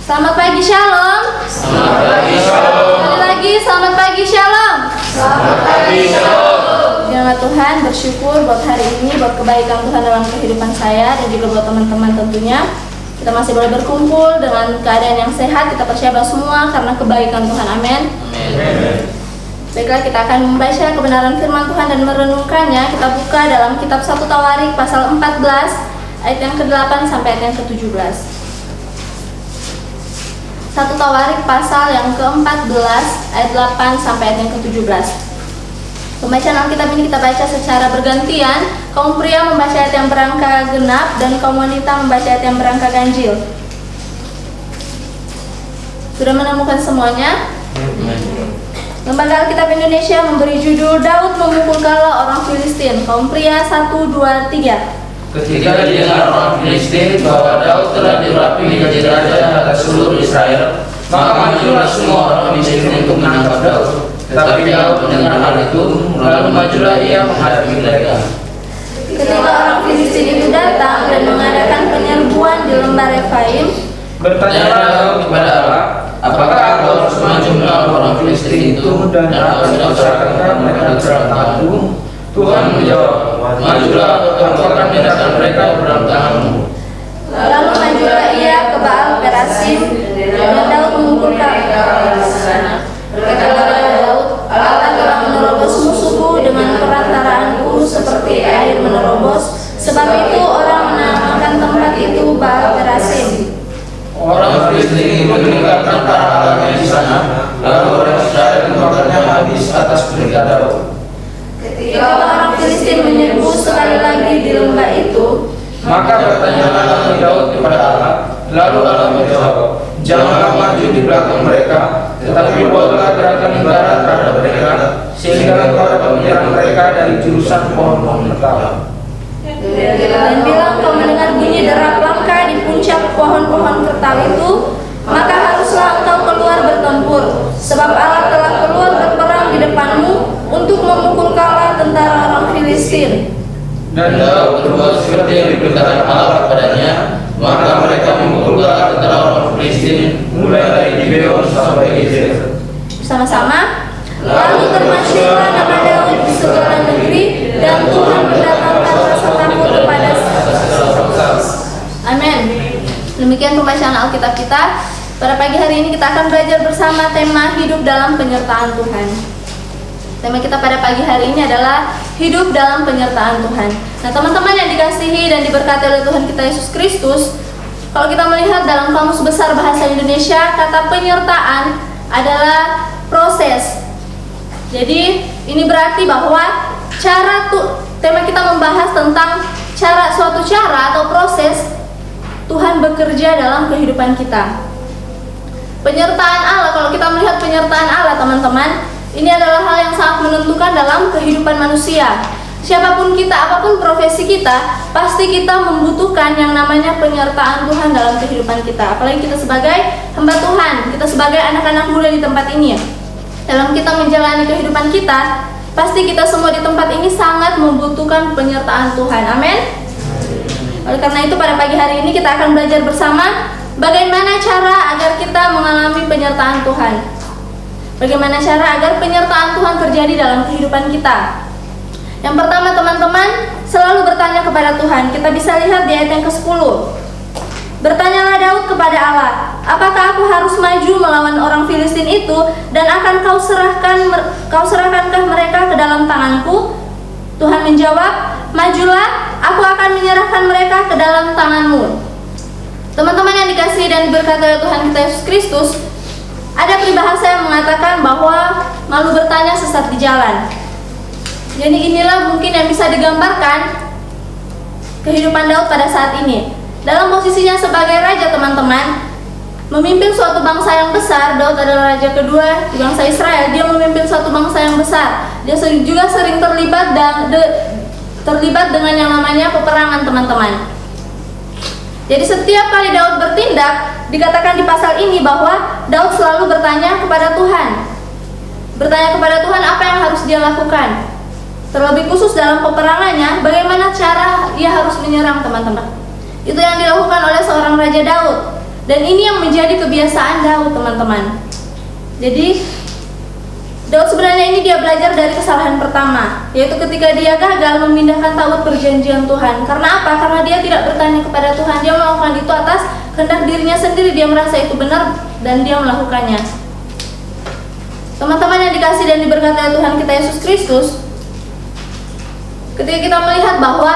Selamat pagi, Shalom. Selamat pagi, Shalom. Sekali lagi, selamat pagi, Shalom. Selamat pagi, Shalom. Firman Tuhan, bersyukur buat hari ini, buat kebaikan Tuhan dalam kehidupan saya dan juga buat teman-teman tentunya. Kita masih boleh berkumpul dengan keadaan yang sehat. Kita percaya bahwa semua karena kebaikan Tuhan. Amin. Baiklah, kita akan membaca kebenaran firman Tuhan dan merenungkannya. Kita buka dalam kitab 1 Tawarik pasal 14 ayat yang ke-8 sampai ayat yang ke-17. 1 Tawarik pasal yang ke-14 ayat 8 sampai ayat yang ke-17. Pembacaan Alkitab ini kita baca secara bergantian. Kaum pria membaca ayat yang berangka genap dan kaum wanita membaca ayat yang berangka ganjil. Sudah menemukan semuanya? Lembaga Alkitab Indonesia memberi judul Daud memukul kala orang Filistin. Kaum pria 1, 2, 3. Ketika didengar orang Filistin bahwa Daud telah dirapi menjadi raja atas seluruh Israel, maka majulah semua orang Filistin untuk menangkap Daud. Tetapi Daud mendengar hal itu, lalu majulah ia menghadapi mereka. Ketika orang Filistin itu datang dan mengadakan penyerbuan di lembah Refaim, Bertanyalah Daud kepada Allah, apakah aku harus maju melawan orang Filistin itu dan akan menyusahkan mereka dalam tanganku? Tuhan menjawab, majulah, aku akan menyerahkan mereka dalam tanganmu. lalu majulah ia ke Baal Perasim dan Daud memukul kala. Berkatalah Daud, Allah telah menerobos musuhku dengan perantaraanku seperti air menerobos. Sebab itu orang menamakan tempat itu Baal Perasim. Orang Filistin meninggalkan para alahnya di sana, lalu orang Israel membakarnya habis atas perintah Daud. Ketika orang Filistin menyerbu sekali lagi di lembah itu, Maka bertanyalah Daud kepada Allah, lalu Allah menjawab, janganlah maju di belakang mereka, tetapi buatlah gerakan negara terhadap mereka, sehingga engkau dapat menyerang mereka dari jurusan pohon-pohon ketapang. dan bilang kau mendengar bunyi derap langkah di puncak pohon-pohon kertal itu, maka haruslah engkau keluar bertempur, sebab Allah telah keluar berperang di depanmu untuk memukul kala tentara orang Filistin. Dan Daud berbuat seperti yang diperintahkan Allah kepadanya, maka mereka memukul kala tentara orang Filistin, mulai dari Gibeon sampai Gezer. Bersama-sama, lalu termasyurlah nama Daud di segala negeri, dan Tuhan mendatangkan rasa takut kepada. Amin. Demikian pembacaan Alkitab kita. Pada pagi hari ini kita akan belajar bersama tema hidup dalam penyertaan Tuhan. Tema kita pada pagi hari ini adalah hidup dalam penyertaan Tuhan. Nah, teman-teman yang dikasihi dan diberkati oleh Tuhan kita Yesus Kristus, kalau kita melihat dalam Kamus Besar Bahasa Indonesia, kata penyertaan adalah proses. Jadi, ini berarti bahwa tema kita membahas tentang suatu cara atau proses Tuhan bekerja dalam kehidupan kita. Penyertaan Allah, kalau kita melihat penyertaan Allah, teman-teman, ini adalah hal yang sangat menentukan dalam kehidupan manusia. Siapapun kita, apapun profesi kita, pasti kita membutuhkan yang namanya penyertaan Tuhan dalam kehidupan kita. Apalagi kita sebagai hamba Tuhan, kita sebagai anak-anak muda di tempat ini. Dalam kita menjalani kehidupan kita, pasti kita semua di tempat ini sangat membutuhkan penyertaan Tuhan. Amin. Oleh karena itu pada pagi hari ini kita akan belajar bersama bagaimana cara agar kita mengalami penyertaan Tuhan. Bagaimana cara agar penyertaan Tuhan terjadi dalam kehidupan kita? Yang pertama, teman-teman, selalu bertanya kepada Tuhan. Kita bisa lihat di ayat yang ke-10. Bertanyalah Daud kepada Allah, apakah aku harus maju melawan orang Filistin itu, dan akan kau serahkankah mereka ke dalam tanganku? Tuhan menjawab, majulah, aku akan menyerahkan mereka ke dalam tanganmu. Teman-teman yang dikasihi dan diberkati oleh Tuhan kita Yesus Kristus, ada peribahasa yang mengatakan bahwa malu bertanya sesat di jalan. Jadi inilah mungkin yang bisa digambarkan kehidupan Daud pada saat ini. Dalam posisinya sebagai raja, teman-teman, memimpin suatu bangsa yang besar. Daud adalah raja kedua di bangsa Israel. Dia memimpin suatu bangsa yang besar. Dia juga sering terlibat dengan yang namanya peperangan, teman-teman. Jadi setiap kali Daud bertindak, dikatakan di pasal ini bahwa Daud selalu bertanya kepada Tuhan. Bertanya kepada Tuhan apa yang harus dia lakukan. Terlebih khusus dalam peperangannya, bagaimana cara ia harus menyerang, teman-teman. Itu yang dilakukan oleh seorang Raja Daud. Dan ini yang menjadi kebiasaan Daud, teman-teman. Jadi Daud sebenarnya ini dia belajar dari kesalahan pertama, yaitu ketika dia gagal memindahkan tabut perjanjian Tuhan. Karena apa? Karena dia tidak bertanya kepada Tuhan. Dia melakukan itu atas kehendak dirinya sendiri. Dia merasa itu benar dan dia melakukannya. Teman-teman yang dikasih dan diberkati oleh Tuhan kita Yesus Kristus, ketika kita melihat bahwa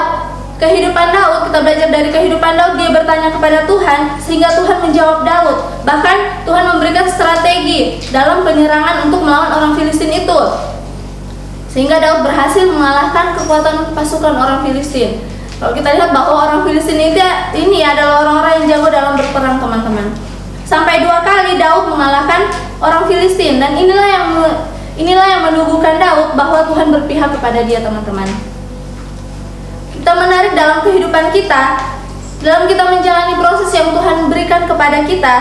kehidupan Daud, kita belajar dari kehidupan Daud, dia bertanya kepada Tuhan sehingga Tuhan menjawab Daud. Bahkan Tuhan memberikan strategi dalam penyerangan untuk melawan orang Filistin itu, sehingga Daud berhasil mengalahkan kekuatan pasukan orang Filistin. Kalau kita lihat bahwa orang Filistin ini adalah orang-orang yang jago dalam berperang, teman-teman. Sampai 2 kali Daud mengalahkan orang Filistin, dan inilah yang menubuhkan Daud bahwa Tuhan berpihak kepada dia, teman-teman. Kita menarik dalam kehidupan kita, dalam kita menjalani proses yang Tuhan berikan kepada kita.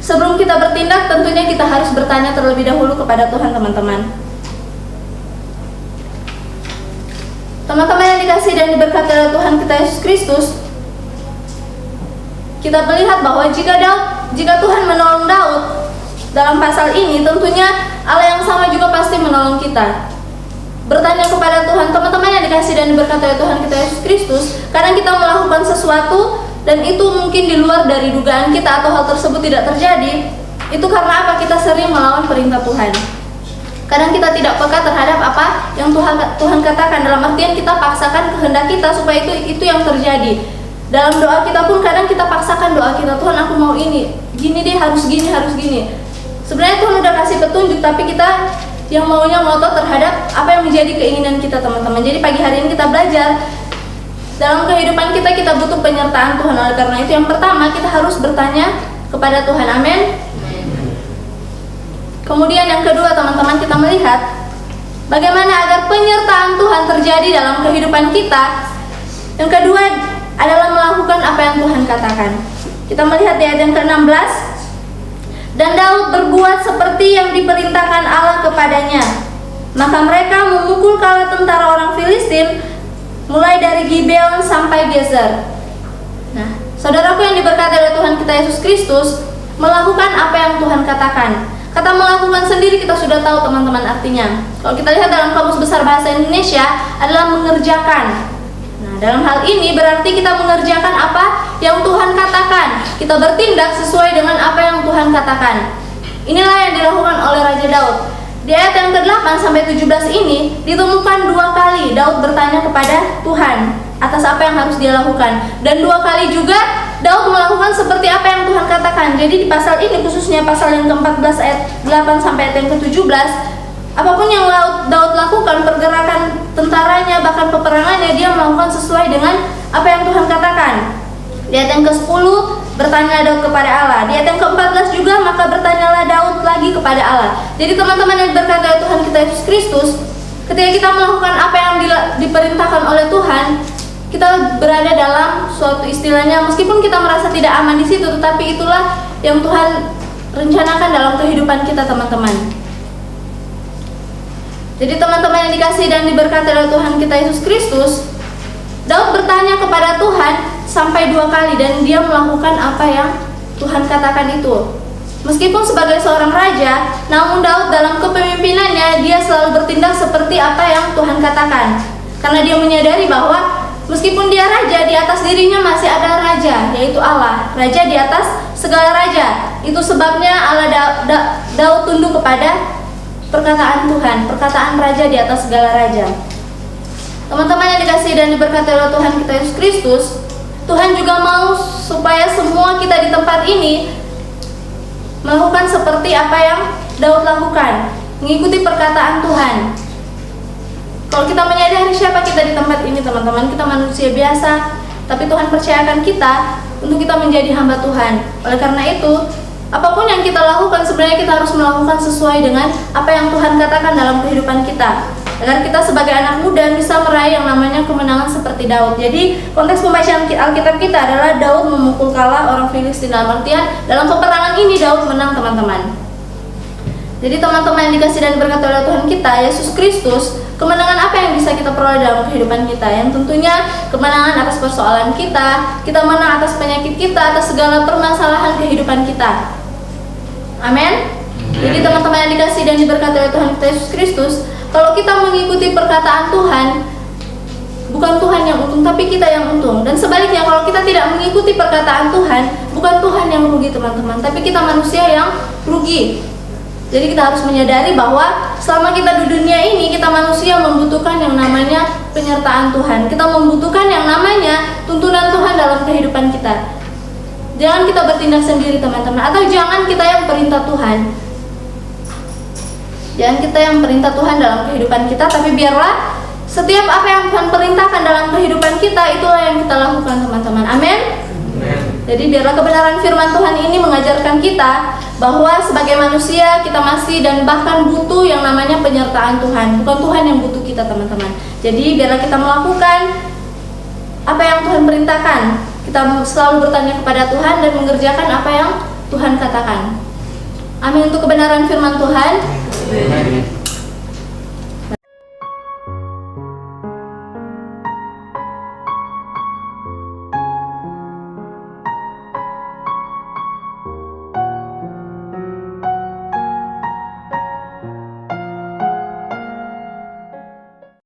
Sebelum kita bertindak, tentunya kita harus bertanya terlebih dahulu kepada Tuhan, teman-teman. Teman-teman yang dikasih dan diberkati oleh Tuhan kita Yesus Kristus, kita melihat bahwa jika Tuhan menolong Daud dalam pasal ini, tentunya Allah yang sama juga pasti menolong kita. Bertanya kepada Tuhan, teman-teman yang dikasih dan diberkati oleh Tuhan kita Yesus Kristus, kadang kita melakukan sesuatu dan itu mungkin di luar dari dugaan kita atau hal tersebut tidak terjadi. Itu karena apa? Kita sering melawan perintah Tuhan. Kadang kita tidak peka terhadap apa yang Tuhan katakan, dalam artian kita paksakan kehendak kita supaya itu yang terjadi. Dalam doa kita pun kadang kita paksakan doa kita, Tuhan aku mau ini, gini deh, harus gini, harus gini. Sebenarnya Tuhan udah kasih petunjuk, tapi kita yang maunya ngotot terhadap apa yang menjadi keinginan kita, teman-teman. Jadi pagi hari ini kita belajar dalam kehidupan kita butuh penyertaan Tuhan. Oleh karena itu yang pertama kita harus bertanya kepada Tuhan. Amin. Kemudian yang kedua, teman-teman, kita melihat bagaimana agar penyertaan Tuhan terjadi dalam kehidupan kita. Yang kedua adalah melakukan apa yang Tuhan katakan. Kita melihat di ayat yang ke-16. Dan Daud berbuat seperti yang diperintahkan Allah kepadanya. Maka mereka memukul kala tentara orang Filistin, mulai dari Gibeon sampai Gezer. Nah, saudaraku yang diberkati oleh Tuhan kita Yesus Kristus, melakukan apa yang Tuhan katakan. Kata melakukan sendiri kita sudah tahu, teman-teman, artinya. Kalau kita lihat dalam Kamus Besar Bahasa Indonesia adalah mengerjakan. Nah, dalam hal ini berarti kita mengerjakan apa yang Tuhan katakan. Kita bertindak sesuai dengan apa yang Tuhan katakan. Inilah yang dilakukan oleh Raja Daud. Di ayat yang ke-8 sampai 17 ini ditemukan 2 kali Daud bertanya kepada Tuhan atas apa yang harus dia lakukan. Dan 2 kali juga Daud melakukan seperti apa yang Tuhan katakan. Jadi di pasal ini, khususnya pasal yang ke-14 ayat 8 sampai ayat yang ke-17, apapun yang Daud lakukan, pergerakan tentaranya, bahkan peperangannya, dia melakukan sesuai dengan apa yang Tuhan katakan. Di ayat yang ke-10, bertanya Daud kepada Allah. Di ayat yang ke-14 juga, maka bertanyalah Daud lagi kepada Allah. Jadi teman-teman yang diberkati oleh Tuhan kita Yesus Kristus, ketika kita melakukan apa yang diperintahkan oleh Tuhan, kita berada dalam suatu istilahnya, meskipun kita merasa tidak aman di situ, tetapi itulah yang Tuhan rencanakan dalam kehidupan kita, teman-teman. Jadi teman-teman yang dikasihi dan diberkati oleh Tuhan kita Yesus Kristus, Daud bertanya kepada Tuhan sampai 2 kali dan dia melakukan apa yang Tuhan katakan itu. Meskipun sebagai seorang raja, namun Daud dalam kepemimpinannya dia selalu bertindak seperti apa yang Tuhan katakan. Karena dia menyadari bahwa meskipun dia raja, di atas dirinya masih ada raja, yaitu Allah. Raja di atas segala raja. Itu sebabnya Daud tunduk kepada perkataan Tuhan, perkataan raja di atas segala raja. Teman-teman yang dikasihi dan diberkati oleh Tuhan kita Yesus Kristus, Tuhan juga mau supaya semua kita di tempat ini melakukan seperti apa yang Daud lakukan, mengikuti perkataan Tuhan. Kalau kita menyadari siapa kita di tempat ini, teman-teman, kita manusia biasa, tapi Tuhan percayakan kita untuk kita menjadi hamba Tuhan. Oleh karena itu, apapun yang kita lakukan, sebenarnya kita harus melakukan sesuai dengan apa yang Tuhan katakan dalam kehidupan kita, agar kita sebagai anak muda bisa meraih yang namanya kemenangan seperti Daud. Jadi konteks pembacaan Alkitab kita adalah Daud memukul kalah orang Filistin. Dalam artian dalam peperangan ini Daud menang, teman-teman. Jadi teman-teman yang dikasihi dan diberkati oleh Tuhan kita Yesus Kristus, kemenangan apa yang bisa kita peroleh dalam kehidupan kita? Yang tentunya kemenangan atas persoalan kita menang atas penyakit kita, atas segala permasalahan kehidupan kita. Amin. Jadi teman-teman yang dikasihi dan diberkati oleh Tuhan kita Yesus Kristus, kalau kita mengikuti perkataan Tuhan, bukan Tuhan yang untung, tapi kita yang untung. Dan sebaliknya, kalau kita tidak mengikuti perkataan Tuhan, bukan Tuhan yang rugi teman-teman, tapi kita manusia yang rugi. Jadi kita harus menyadari bahwa selama kita di dunia ini, kita manusia membutuhkan yang namanya penyertaan Tuhan. Kita membutuhkan yang namanya tuntunan Tuhan dalam kehidupan kita. Jangan kita bertindak sendiri teman-teman, atau jangan kita yang perintah Tuhan. Jangan kita yang perintah Tuhan dalam kehidupan kita, tapi biarlah setiap apa yang Tuhan perintahkan dalam kehidupan kita, itulah yang kita lakukan teman-teman. Amin. Jadi biarlah kebenaran firman Tuhan ini mengajarkan kita bahwa sebagai manusia kita masih dan bahkan butuh yang namanya penyertaan Tuhan. Bukan Tuhan yang butuh kita teman-teman. Jadi biarlah kita melakukan apa yang Tuhan perintahkan. Kita selalu bertanya kepada Tuhan dan mengerjakan apa yang Tuhan katakan. Amin untuk kebenaran firman Tuhan. Amin.